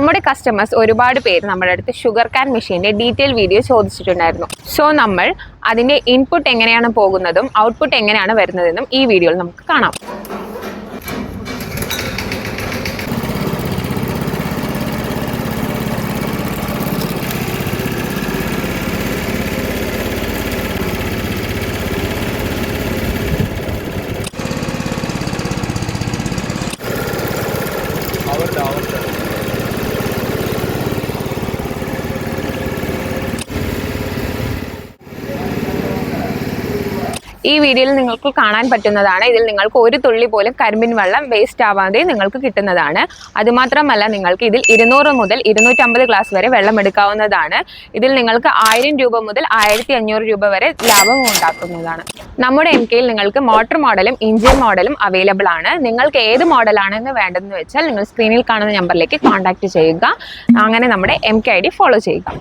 നമ്മുടെ കസ്റ്റമേഴ്സ് ഒരുപാട് പേര് നമ്മുടെ അടുത്ത് ഷുഗർ കാൻ മെഷീൻ്റെ ഡീറ്റെയിൽ വീഡിയോ ചോദിച്ചിട്ടുണ്ടായിരുന്നു. സോ നമ്മൾ അതിൻ്റെ ഇൻപുട്ട് എങ്ങനെയാണ് പോകുന്നതും ഔട്ട്പുട്ട് എങ്ങനെയാണ് വരുന്നതെന്നും ഈ വീഡിയോയിൽ നമുക്ക് കാണാം. ഈ വീഡിയോയിൽ നിങ്ങൾക്ക് കാണാൻ പറ്റുന്നതാണ്. ഇതിൽ നിങ്ങൾക്ക് ഒരു തുള്ളി പോലും കരിമ്പിൻ വെള്ളം വേസ്റ്റ് ആവാതെ നിങ്ങൾക്ക് കിട്ടുന്നതാണ്. അതുമാത്രമല്ല, നിങ്ങൾക്ക് ഇതിൽ 200 മുതൽ 250 ഗ്ലാസ് വരെ വെള്ളം എടുക്കാവുന്നതാണ്. ഇതിൽ നിങ്ങൾക്ക് 1000 രൂപ മുതൽ 1500 രൂപ വരെ ലാഭം ഉണ്ടാക്കുന്നതാണ്. നമ്മുടെ MKയിൽ നിങ്ങൾക്ക് മോട്ടോർ മോഡലും എഞ്ചിൻ മോഡലും അവൈലബിൾ ആണ്. നിങ്ങൾക്ക് ഏത് മോഡലാണെന്ന് വേണ്ടതെന്ന് വെച്ചാൽ നിങ്ങൾ സ്ക്രീനിൽ കാണുന്ന നമ്പറിലേക്ക് കോൺടാക്ട് ചെയ്യുക. അങ്ങനെ നമ്മുടെ MK ID ഫോളോ ചെയ്യുക.